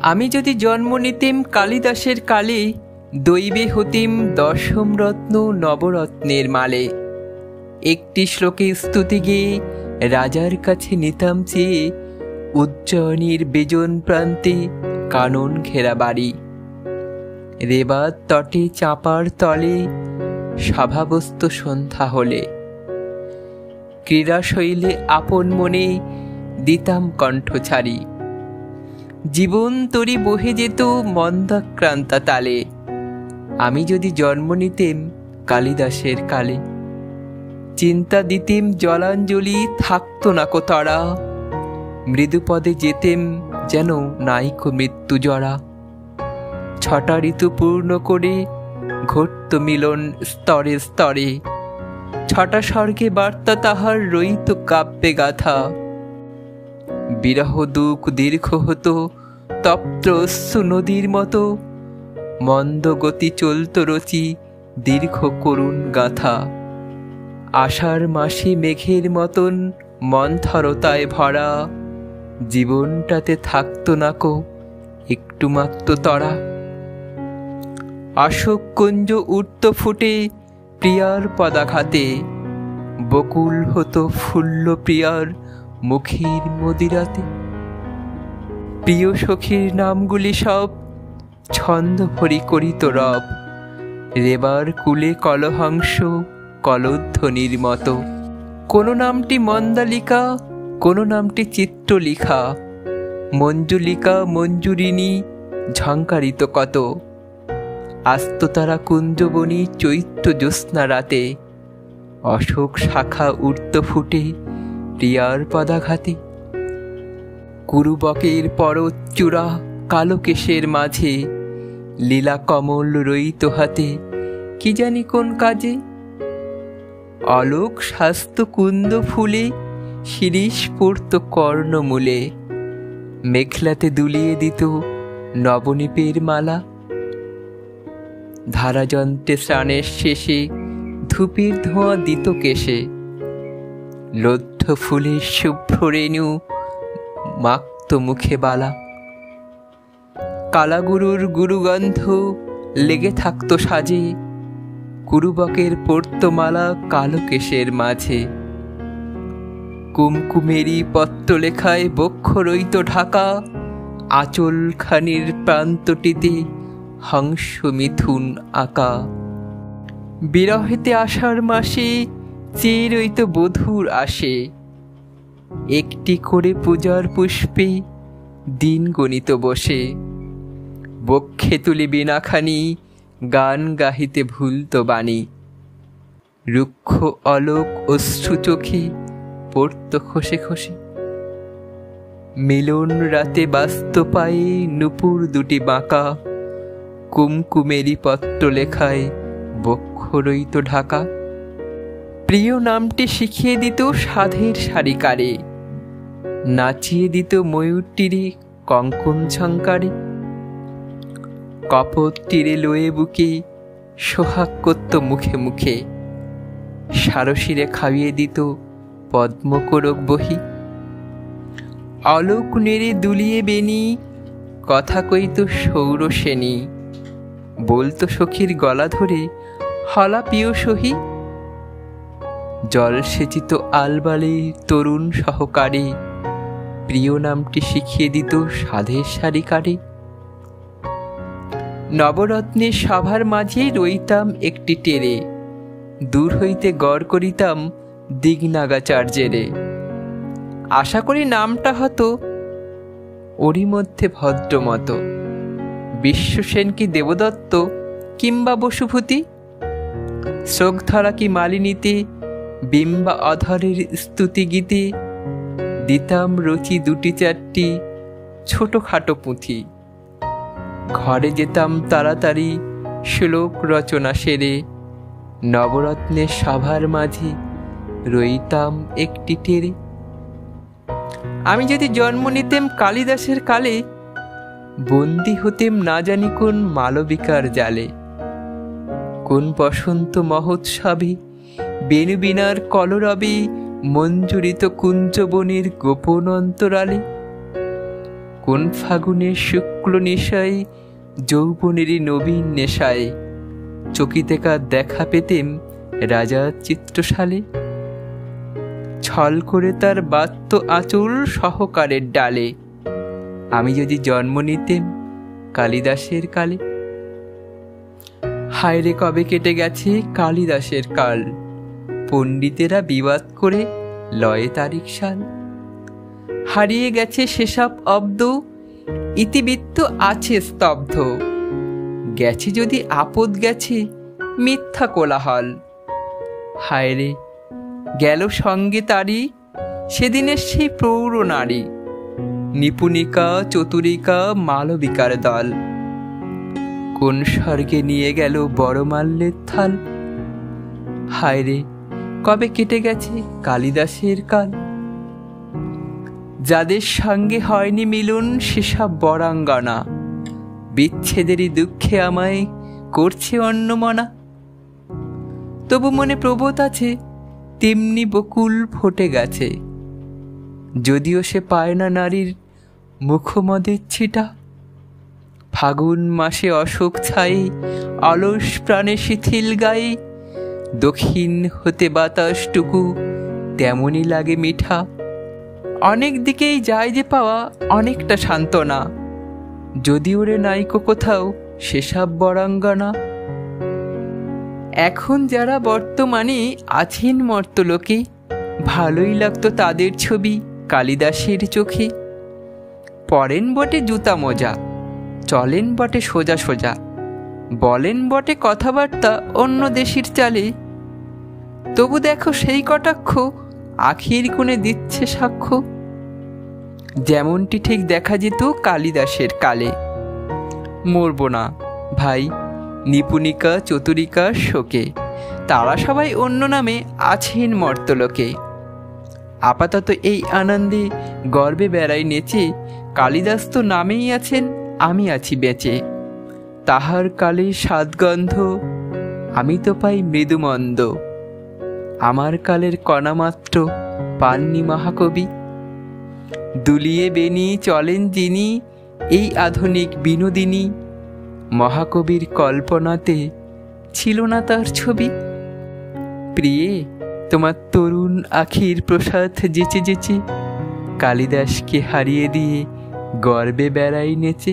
আমি যদি জন্ম নিতেম কালিদাসের কালে, দৈবে হতিম দশম রত্ন নবরত্নের মালে। একটি শ্লোকে স্তুতি গেয়ে রাজার কাছে নিতাম চেয়ে, উজ্জয়িনীর বেজন প্রান্তে কানন ঘেরা বাড়ি। রেবার তটে চাঁপার তলে সভাবস্ত সন্ধ্যা হলে, ক্রীড়া শৈলে আপন মনে দিতাম কণ্ঠ ছাড়ি। জীবন তরি বহে যেত মন্দাক্রান্তা তালে, আমি যদি জন্ম নিতেম কালিদাসের কালে। চিন্তা দিতেম জলাঞ্জলি, থাকতো না কো তরা, মৃদুপদে যেতেম যেন নাইকো মৃত্যু জরা। 6টা ঋতু পূর্ণ করে ঘটত মিলন স্তরে স্তরে, 6টা স্বর্গে বার্তা তাহার রইত কাব্যে গাথা। বিরহ দুঃখ দীর্ঘ হতো তপ্ত অশ্রু নদীর মতো, মন্দ গতি চলত রচি দীর্ঘ করুণ গাথা। আষাঢ় মাসে মেঘের মতন মন্থরতায় ভরা, জীবনটাতে থাকতো না কো একটু মাত্র তরা। অশোক কুঞ্জ উঠত ফুটে প্রিয়ার পদাঘাতে, বকুল হতো ফুল্ল প্রিয়ার মুখের মদিরাতে। প্রিয় সখীর নামগুলি সব ছন্দ ভরি করিত রব, রেবার কুলে কলহংস কলধ্বনির মতো। কোনো নামটি মন্দালিকা, কোনো নামটি চিত্রলিখা, মঞ্জুলিকা মঞ্জুরিনী ঝঙ্কারিত কত। আস্ত তারা কুঞ্জবনী চৈত্র জ্যোৎস্না রাতে, অশোক শাখা উঠত ফুটে প্রিয়ার পদাঘাতে। কুরুবকের পরচূড়া কালো কেশের মাঝে, লীলা কমল রইত হাতে কি জানি কোন কাজে। অলোক স্বাস্থ্য কুন্দ ফুলে শিরিষ পড়ত কর্ণমূলে, মেঘলাতে দুলিয়ে দিত নবনীপের মালা। ধারাযন্ত্রে স্নানের শেষে ধূপের ধোঁয়া দিত কেশে, লব্ধ ফুলের শুভ্র রেণু মাখত মুখে বালা। কালাগুরুর গুরুগন্ধ লেগে থাকতো সাজে, কুরুবকের পড়তো মালা কালো কেশের মাঝে। কুমকুমেরি পত্রলেখায় বক্ষ রইত ঢাকা, আঁচল খানির প্রান্তটিতে হংস মিথুন আঁকা। বিরহেতে আষাঢ় মাসে চেয়ে রইত বধূর আসে, একটি করে পূজার পুষ্পে দিন গণিত বসে। বক্ষে তুলি বীণাখানি গান গাহিতে ভুলত বাণী, রুক্ষ অলোক অশ্রু চোখে পড়ত খসে খসে। মিলন রাতে বাস্ত পায়ে নুপুর দুটি বাঁকা, কুমকুমেরি পত্র লেখায় বক্ষ রইত ঢাকা। প্রিয় নামটি শিখিয়ে দিত সাধের শাড়িকারে, নাচিয়ে দিত ময়ূরটিরে কঙ্কন ঝঙ্কারে। কপট তীরে লয়ে বুকে সোহাগ করত মুখে মুখে, সারসিরে খাইয়ে দিত পদ্মকোরক বহি। অলোক নেড়ে দুলিয়ে বেনি কথা কইত সৌর সেনী, বলতো সখীর গলা ধরে হলা পিয় সহি। জল সেচিত আলবালে তরুণ সহকারে, প্রিয় নামটি শিখিয়ে দিত সাধের শাড়িকারে। নবরত্নের সভার মাঝে রইতাম একটি টেরে, দূর হইতে গড় করিতাম দিগনাগাচার্যেরে। আশা করি নামটা হতো ওরই মধ্যে ভদ্রমত, বিশ্বসেন কি দেবদত্ত কিংবা বসুভূতি। শ্রোকধরা কি মালিনীতে বিম্বা অধরের স্তুতি গীতে, দিতাম রচি 2-4টি ছোটখাটো পুঁথি। ঘরে যেতাম তাড়াতাড়ি শ্লোক রচনা সেরে, নবরত্নের সভার মাঝে রইতাম একটি টেরে। আমি যদি জন্ম নিতেম কালিদাসের কালে, বন্দী হতেম না জানি কোন মালবিকার জালে। কোন বসন্ত মহোৎসবে বেণুবীণার কলরবে, মঞ্জুরিত কুঞ্জবনের গোপন অন্তরালে। কোন ফাগুনের শুক্ল নিশায় যৌবনেরই নবীন নেশায় চকিতেকার দেখা পেতেম রাজার চিত্রশালে। ছল করে তার বাত্য আঁচল সহকারের ডালে আমি যদি জন্ম নিতেম কালিদাসের কালে। হায়রে কবে কেটে গেছে কালিদাসের কাল, পণ্ডিতেরা বিবাদ করে লয়ে তারিখ সাল। হারিয়ে গেছে সেসব অব্দ, ইতিবৃত্ত আছে স্তব্ধ। গেছে যদি আপদ গেছে মিথ্যা কোলাহল। হায়রে গেল সঙ্গে তারি সেদিনের সেই প্রৌঢ় নারী, নিপুণিকা চতুরিকা মালবিকার দল। কোন স্বর্গে নিয়ে গেল বড় মাল্যের থাল। হায়রে কবে কেটে গেছে কালিদাসের কাল। যাদের সঙ্গে হয়নি মিলন সেসব বরাঙ্গনা, বিচ্ছেদেরই দুঃখে আমায় করছে অন্যমনা। তবু মনে প্রবোধ আছে তেমনি বকুল ফোটে গেছে, যদিও সে পায় না নারীর মুখমদের ছিটা। ফাগুন মাসে অশোক ছাই অলস প্রাণে শিথিল গায়ে, দক্ষিণ হতে বাতাসটুকু তেমনই লাগে মিঠা। অনেক দিকেই যায় যে পাওয়া অনেকটা সান্ত্বনা, যদি ওরে নাইকো কোথাও সেসব বরাঙ্গনা। এখন যারা বর্তমানে আছেন মর্তলোকে, ভালোই লাগতো তাদের ছবি কালিদাসের চোখে। পরেন বটে জুতা মোজা, চলেন বটে সোজা সোজা, বলেন বটে কথাবার্তা অন্য দেশের চালে। তবু দেখো সেই কটাক্ষ আখির কোণে দিচ্ছে সাক্ষ্য, যেমনটি ঠিক দেখা যেত কালিদাসের কালে। মরব না ভাই নিপুণিকা চতুরিকা শোকে, তারা সবাই অন্য নামে আছেন মর্তলোকে। আপাতত এই আনন্দে গর্বে বেড়াই নেচে, কালিদাস তো নামেই আছেন, আমি আছি বেঁচে। তাহার কালে সাদগন্ধ আমি তো পাই মৃদুমন্দ, আমার কালের কণামাত্র পাননি মহাকবি। দুলিয়ে বেনি চলেন যিনি এই আধুনিক বিনোদিনী, মহাকবির কল্পনাতে ছিল না তার ছবি। প্রিয়ে তোমার তরুণ আখির প্রসাদ যেচে যেচে, কালিদাসকে হারিয়ে দিয়ে গর্বে বেড়াই নেচে।